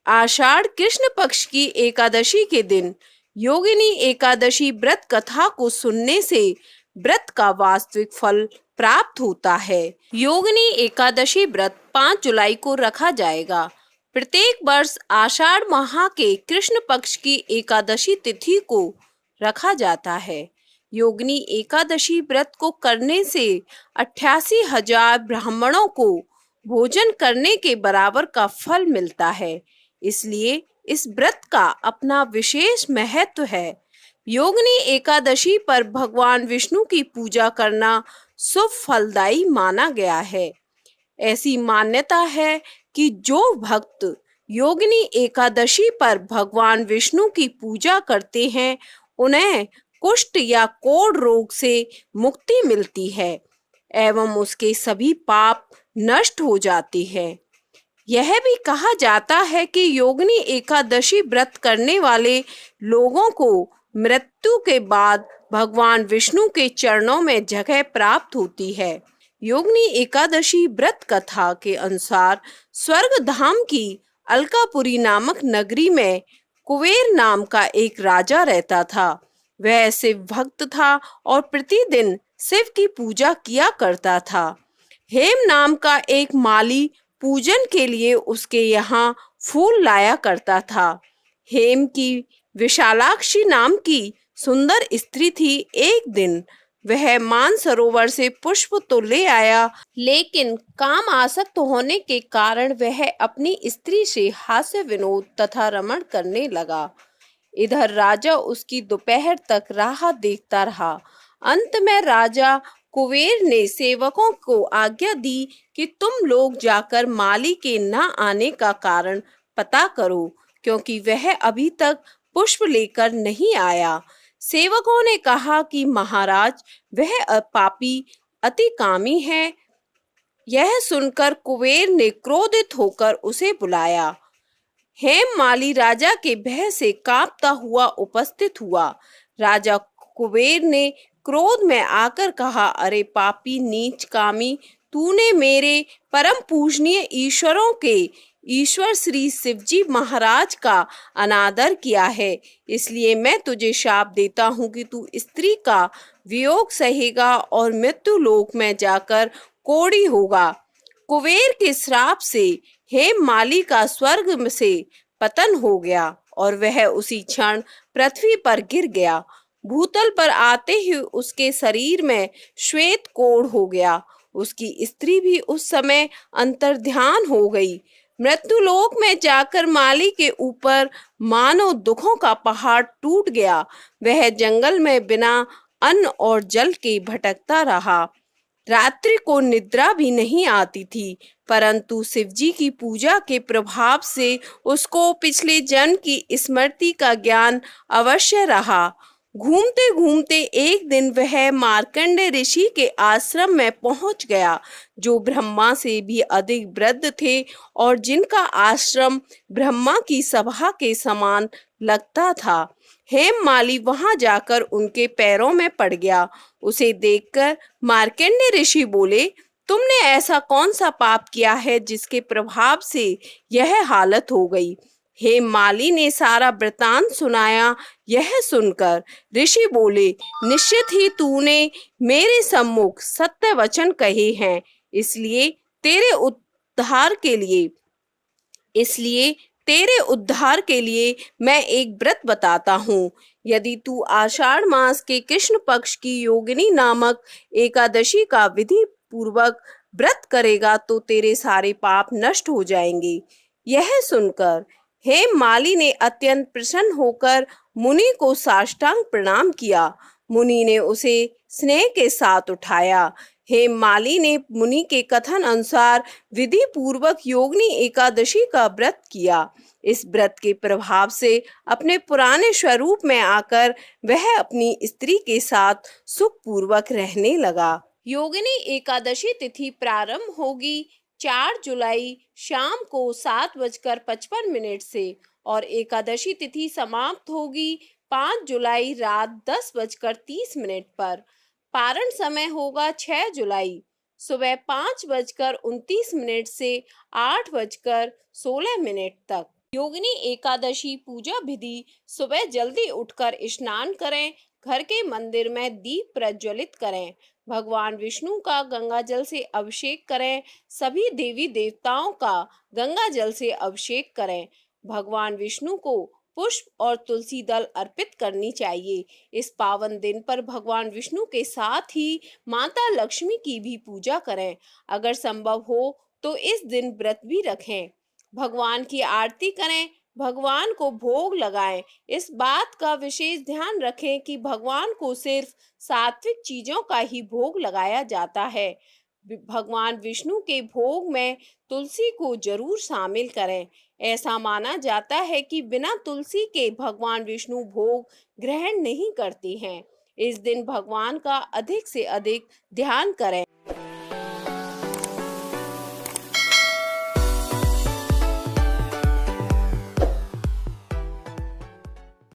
आषाढ़ कृष्ण पक्ष की एकादशी के दिन योगिनी एकादशी व्रत कथा को सुनने से व्रत का वास्तविक फल प्राप्त होता है। योगिनी एकादशी व्रत 5 जुलाई को रखा जाएगा। प्रत्येक वर्ष आषाढ़ माह के कृष्ण पक्ष की एकादशी तिथि को रखा जाता है। योगिनी एकादशी व्रत को करने से 88,000 ब्राह्मणों को भोजन करने के बराबर का फल मिलता है। इसलिए इस व्रत का अपना विशेष महत्व है। योगिनी एकादशी पर भगवान विष्णु की पूजा करना शुभ फलदायी माना गया है। ऐसी मान्यता है कि जो भक्त योगिनी एकादशी पर भगवान विष्णु की पूजा करते हैं उन्हें कुष्ठ या कोढ़ रोग से मुक्ति मिलती है एवं उसके सभी पाप नष्ट हो जाते हैं। यह भी कहा जाता है कि योगिनी एकादशी व्रत करने वाले लोगों को मृत्यु के बाद भगवान विष्णु के चरणों में जगह प्राप्त होती है। योगिनी एकादशी व्रत कथा के अनुसार स्वर्ग धाम की अलकापुरी नामक नगरी में कुबेर नाम का एक राजा रहता था। वह शिव भक्त था और प्रतिदिन शिव की पूजा किया करता था। हेम नाम का एक माली पूजन के लिए उसके यहाँ फूल लाया करता था। हेम की विशालाक्षी नाम की सुंदर स्त्री थी। एक दिन वह मानसरोवर से पुष्प तो ले आया, लेकिन काम आसक्त होने के कारण वह अपनी स्त्री से हास्य विनोद तथा रमण करने लगा। इधर राजा उसकी दोपहर तक राह देखता रहा। अंत में राजा कुबेर ने सेवकों को आज्ञा दी कि तुम लोग जाकर माली के न आने का कारण पता करो, क्योंकि वह अभी तक पुष्प लेकर नहीं आया। सेवकों ने कहा कि महाराज, वह पापी अति कामी है। यह सुनकर कुबेर ने क्रोधित होकर उसे बुलाया। हेम माली राजा के भय से कांपता हुआ उपस्थित हुआ। राजा कुबेर ने क्रोध में आकर कहा, अरे पापी नीच कामी, तूने मेरे परम पूजनीय ईश्वरों के ईश्वर श्री शिवजी महाराज का अनादर किया है। इसलिए मैं तुझे शाप देता हूँ कि तू स्त्री का वियोग सहेगा और मृत्यु लोक में जाकर कोढ़ी होगा। कुबेर के श्राप से हेम माली का स्वर्ग से पतन हो गया और वह उसी क्षण पृथ्वी पर गिर गया। भूतल पर आते ही उसके शरीर में श्वेत कोढ़ हो गया। उसकी स्त्री भी उस समय अंतर्ध्यान हो गई। मृत्युलोक में जाकर माली के ऊपर मानो दुखों का पहाड़ टूट गया। वह जंगल में बिना अन्न और जल के भटकता रहा। रात्रि को निद्रा भी नहीं आती थी, परंतु शिवजी की पूजा के प्रभाव से उसको पिछले जन्म की स्मृति का ज्ञान अवश्य रहा। घूमते घूमते एक दिन वह मार्कंडेय ऋषि के आश्रम में पहुंच गया, जो ब्रह्मा से भी अधिक वृद्ध थे और जिनका आश्रम ब्रह्मा की सभा के समान लगता था। हेम माली वहां जाकर उनके पैरों में पड़ गया। उसे देखकर मार्कंडेय ऋषि बोले, तुमने ऐसा कौन सा पाप किया है जिसके प्रभाव से यह हालत हो गई। हेम माली ने सारा वृतांत सुनाया। यह सुनकर ऋषि बोले, निश्चित ही तूने मेरे सम्मुख सत्य वचन कहे हैं, इसलिए तेरे उद्धार के लिए मैं एक व्रत बताता हूँ। यदि तू आषाढ़ मास के कृष्ण पक्ष की योगिनी नामक एकादशी का विधि पूर्वक व्रत करेगा तो तेरे सारे पाप नष्ट हो जाएंगे। यह सुनकर हेम माली ने अत्यंत प्रसन्न होकर मुनि को साष्टांग प्रणाम किया। मुनि ने उसे स्नेह के साथ उठाया। हेम माली ने मुनि के कथन अनुसार विधि पूर्वक योगिनी एकादशी का व्रत किया। इस व्रत के प्रभाव से अपने पुराने स्वरूप में आकर वह अपनी स्त्री के साथ सुख पूर्वक रहने लगा। योगिनी एकादशी तिथि प्रारंभ होगी 4 जुलाई शाम को 7:55 से और एकादशी तिथि समाप्त होगी 5 जुलाई रात 10:30 पर। पारण समय होगा 6 जुलाई सुबह 5:29 से 8:16 तक। योगिनी एकादशी पूजा विधि: सुबह जल्दी उठकर स्नान करें, घर के मंदिर में दीप प्रज्वलित करें, भगवान विष्णु का गंगा जल से अभिषेक करें, सभी देवी देवताओं का गंगा जल से अभिषेक करें। भगवान विष्णु को पुष्प और तुलसी दल अर्पित करनी चाहिए। इस पावन दिन पर भगवान विष्णु के साथ ही माता लक्ष्मी की भी पूजा करें। अगर संभव हो तो इस दिन व्रत भी रखें। भगवान की आरती करें, भगवान को भोग लगाएं। इस बात का विशेष ध्यान रखें कि भगवान को सिर्फ सात्विक चीजों का ही भोग लगाया जाता है। भगवान विष्णु के भोग में तुलसी को जरूर शामिल करें। ऐसा माना जाता है कि बिना तुलसी के भगवान विष्णु भोग ग्रहण नहीं करते हैं। इस दिन भगवान का अधिक से अधिक ध्यान करें।